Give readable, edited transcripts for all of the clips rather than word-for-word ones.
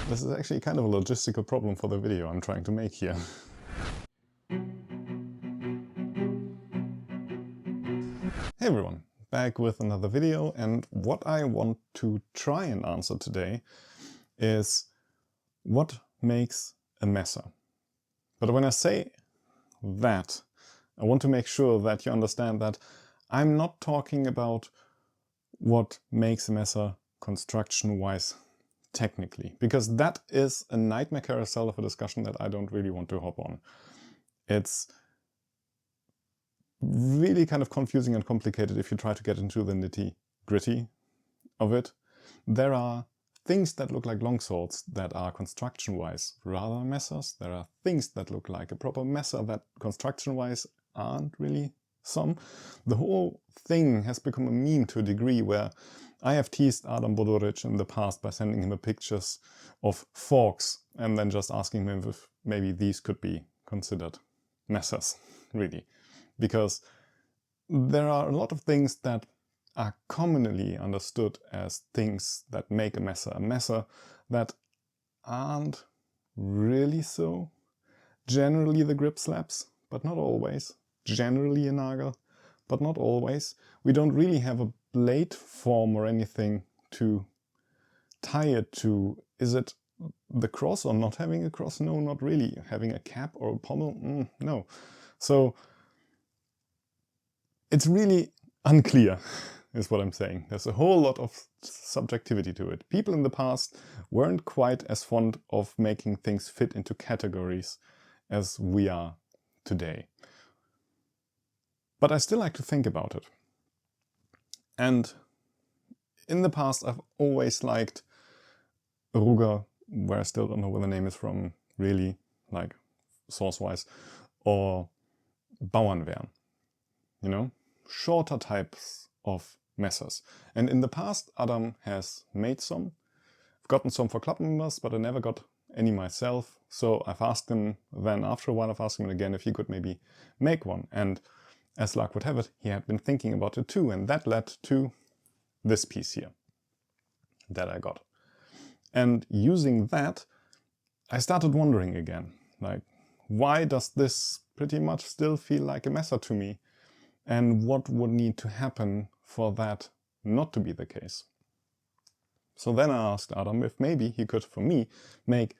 This is actually kind of a logistical problem for the video I'm trying to make here. Hey everyone, back with another video, and what I want to try and answer today is what makes a messer. But when I say that, I want to make sure that you understand that I'm not talking about what makes a messer construction-wise technically, because that is a nightmare carousel of a discussion that I don't really want to hop on. It's really kind of confusing and complicated if you try to get into the nitty-gritty of it. There are things that look like longswords that are construction-wise rather messers. There are things that look like a proper messer that construction-wise aren't really some. The whole thing has become a meme to a degree where I have teased Adam Bodoric in the past by sending him pictures of forks and then just asking him if maybe these could be considered messers, really. Because there are a lot of things that are commonly understood as things that make a messer that aren't really so. Generally the grip slaps, but not always. Generally a nagel, but not always. We don't really have a blade form or anything to tie it to. Is it the cross or not having a cross? No, not really. Having a cap or a pommel? No. So it's really unclear, is what I'm saying. There's a whole lot of subjectivity to it. People in the past weren't quite as fond of making things fit into categories as we are today. But I still like to think about it. And in the past I've always liked Ruger, where I still don't know where the name is from really, like source-wise, or Bauernwehr. You know, shorter types of messers. And in the past Adam has made some. I've gotten some for club members, but I never got any myself. So I've asked him then, after a while I've asked him again if he could maybe make one. And as luck would have it, he had been thinking about it too, and that led to this piece here that I got. And using that, I started wondering again, like, why does this pretty much still feel like a messer to me? And what would need to happen for that not to be the case? So then I asked Adam if maybe he could, for me, make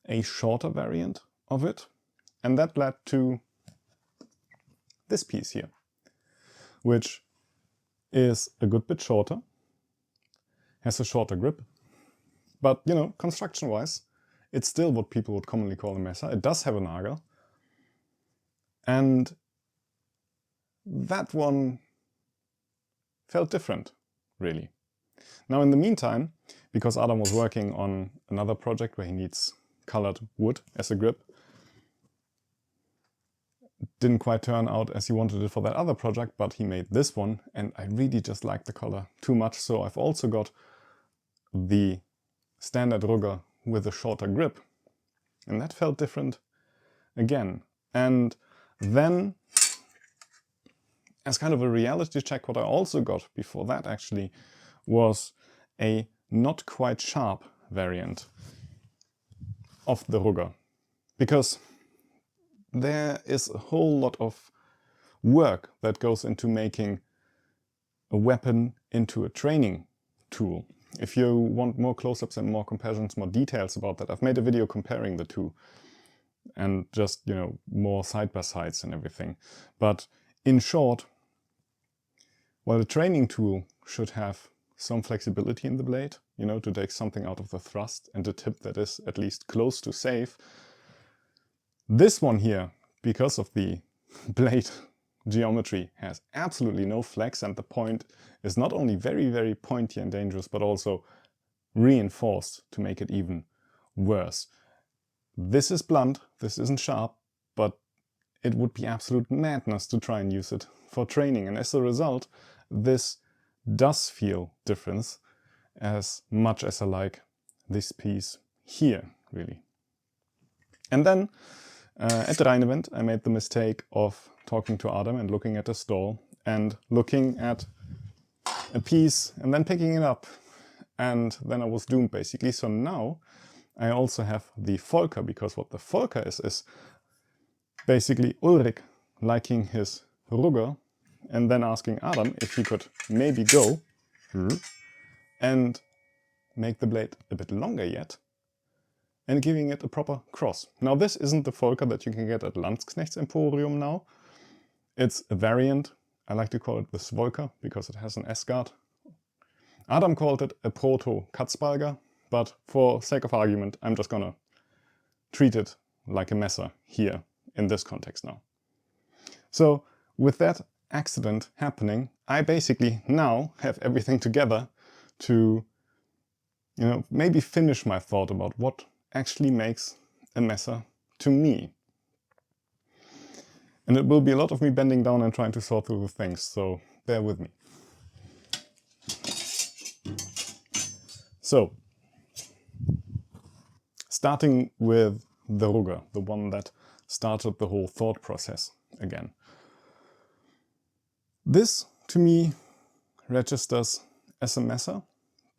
a shorter variant of it. And that led to this piece here, which is a good bit shorter, has a shorter grip, but, you know, construction-wise, it's still what people would commonly call a messer. It does have a nagel, and that one felt different, really. Now, in the meantime, because Adam was working on another project where he needs colored wood as a grip, didn't quite turn out as he wanted it for that other project, but he made this one, and I really just like the color too much, so I've also got the standard Ruger with a shorter grip, and that felt different again. And then, as kind of a reality check, what I also got before that actually was a not quite sharp variant of the Ruger, because there is a whole lot of work that goes into making a weapon into a training tool. If you want more close-ups and more comparisons, more details about that, I've made a video comparing the two and just, you know, more side-by-sides and everything. But in short, while the training tool should have some flexibility in the blade, you know, to take something out of the thrust and a tip that is at least close to safe, this one here, because of the blade geometry, has absolutely no flex, and the point is not only very, very pointy and dangerous, but also reinforced to make it even worse. This is blunt, this isn't sharp, but it would be absolute madness to try and use it for training, and as a result, this does feel different as much as I like this piece here, really. And then at the Rhine event, I made the mistake of talking to Adam and looking at a stall and looking at a piece and then picking it up, and then I was doomed basically. So now I also have the fulka, because what the fulka is basically Ulrich liking his Rugger and then asking Adam if he could maybe go and make the blade a bit longer yet and giving it a proper cross. Now this isn't the fulka that you can get at Landsknecht's Emporium now. It's a variant. I like to call it the Svolka because it has an S-guard. Adam called it a proto-Katzbalger, but for sake of argument I'm just gonna treat it like a messer here in this context now. So with that accident happening, I basically now have everything together to, you know, maybe finish my thought about what actually makes a messer to me. And it will be a lot of me bending down and trying to sort through the things, so bear with me. So, starting with the Rugger, the one that started the whole thought process again. This, to me, registers as a messer,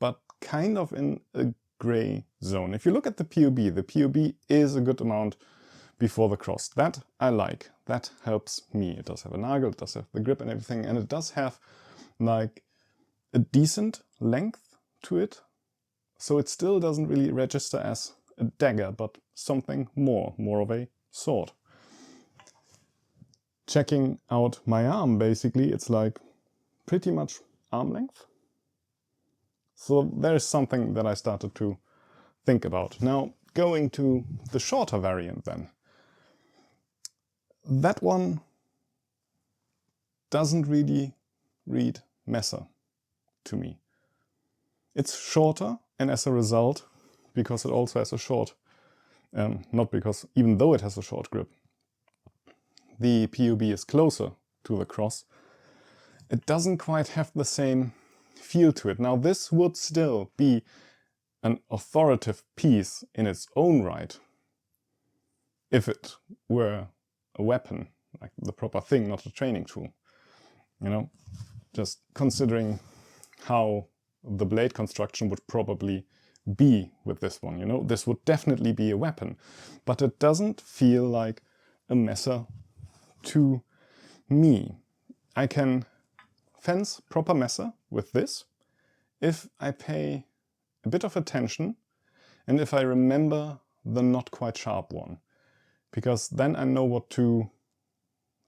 but kind of in a gray zone. If you look at the POB is a good amount before the cross. That I like. That helps me. It does have a nagel, it does have the grip and everything, and it does have like a decent length to it. So it still doesn't really register as a dagger, but something more of a sword. Checking out my arm, basically, it's like pretty much arm length. So there's something that I started to think about. Now, going to the shorter variant then. That one doesn't really read messer to me. It's shorter, and as a result, because it also has a short, not because, even though it has a short grip, the POB is closer to the cross. It doesn't quite have the same feel to it. Now this would still be an authoritative piece in its own right if it were a weapon, like the proper thing, not a training tool. You know, just considering how the blade construction would probably be with this one, you know, this would definitely be a weapon, but it doesn't feel like a messer to me. I can fence proper messer with this if I pay a bit of attention and if I remember the not quite sharp one, because then I know what to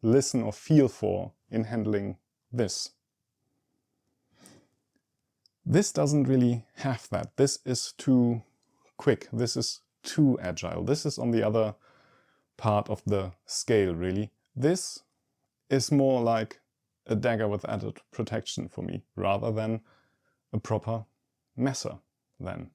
listen or feel for in handling this. This doesn't really have that. This is too quick. This is too agile. This is on the other part of the scale, really. This is more like a dagger with added protection for me, rather than a proper messer then.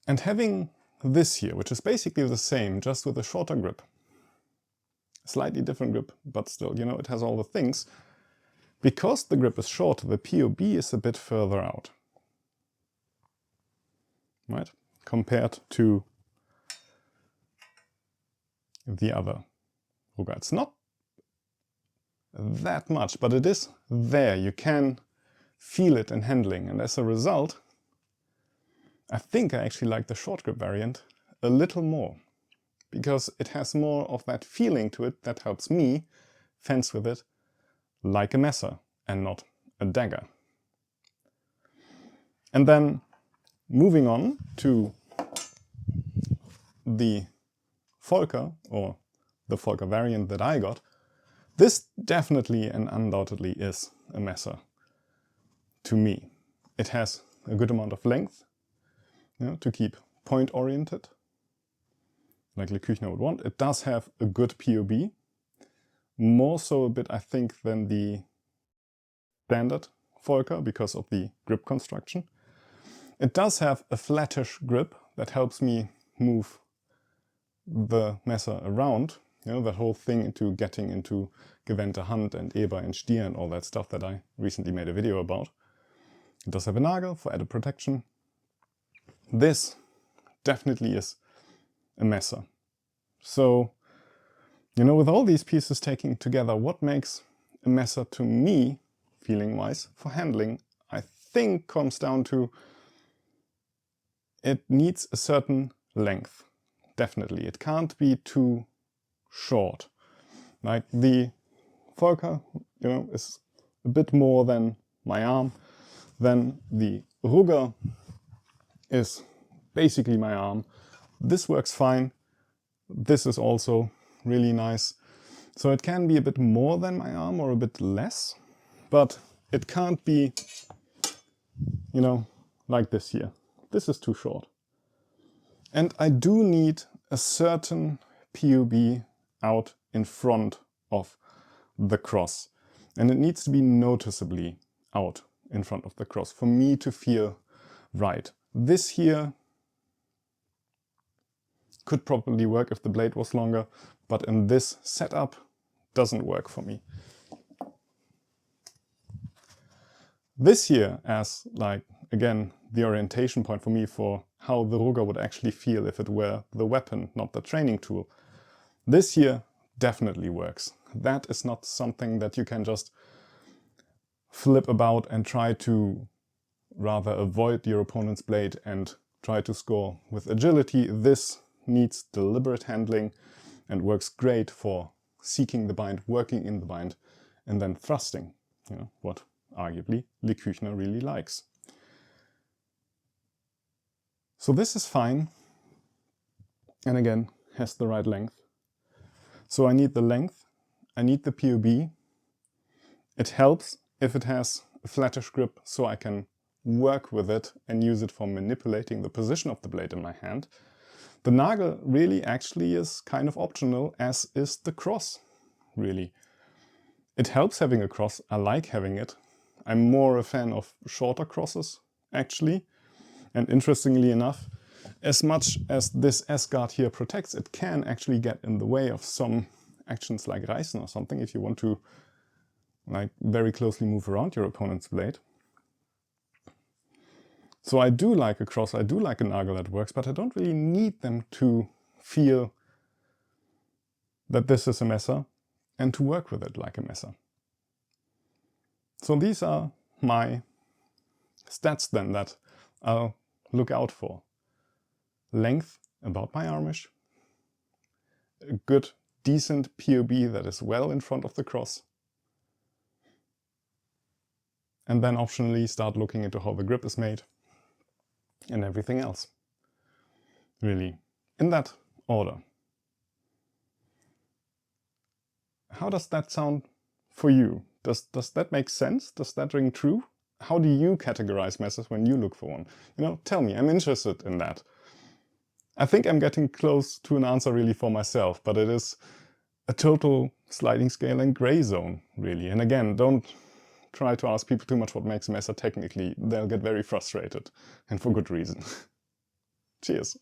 And having this here, which is basically the same, just with a shorter grip, slightly different grip, but still, you know, it has all the things. Because the grip is shorter, the POB is a bit further out, right? Compared to the other Rugger. It's not that much, but it is there. You can feel it in handling, and as a result, I think I actually like the short grip variant a little more, because it has more of that feeling to it that helps me fence with it like a messer and not a dagger. And then moving on to the fulka, or the fulka variant that I got, this definitely and undoubtedly is a messer to me. It has a good amount of length, you know, to keep point oriented, like Le Küchner would want. It does have a good POB, more so a bit I think than the standard fulka because of the grip construction. It does have a flattish grip that helps me move the messer around, you know, that whole thing into getting into gewandte Hand and Eber and Stier and all that stuff that I recently made a video about. It does have a nagel for added protection. This definitely is a messer. So, you know, with all these pieces taken together, what makes a messer to me, feeling-wise, for handling, I think comes down to it needs a certain length. Definitely. It can't be too short. Like the fulka, you know, is a bit more than my arm. Then the rugger is basically my arm. This works fine. This is also really nice. So it can be a bit more than my arm or a bit less, but it can't be, you know, like this here. This is too short. And I do need a certain POB out in front of the cross. And it needs to be noticeably out in front of the cross for me to feel right. This here could probably work if the blade was longer, but in this setup doesn't work for me. This here as, like, again, the orientation point for me for how the rugger would actually feel if it were the weapon, not the training tool. This here definitely works. That is not something that you can just flip about and try to rather avoid your opponent's blade and try to score with agility. This needs deliberate handling and works great for seeking the bind, working in the bind, and then thrusting, you know, what arguably Le Küchner really likes. So this is fine, and again, has the right length. So I need the length, I need the POB. It helps if it has a flattish grip so I can work with it and use it for manipulating the position of the blade in my hand. The Nagel really actually is kind of optional, as is the cross, really. It helps having a cross, I like having it. I'm more a fan of shorter crosses, actually. And interestingly enough, as much as this S-guard here protects, it can actually get in the way of some actions like Reißen or something if you want to, like, very closely move around your opponent's blade. So I do like a cross, I do like a Nagel that works, but I don't really need them to feel that this is a Messer and to work with it like a Messer. So these are my stats then that I'll look out for. Length about my armish, a good decent POB that is well in front of the cross, and then optionally start looking into how the grip is made and everything else. Really, in that order. How does that sound for you? Does that make sense? Does that ring true? How do you categorize messers when you look for one? You know, tell me, I'm interested in that. I think I'm getting close to an answer really for myself, but it is a total sliding scale and gray zone, really. And again, don't try to ask people too much what makes a messer technically. They'll get very frustrated, and for good reason. Cheers.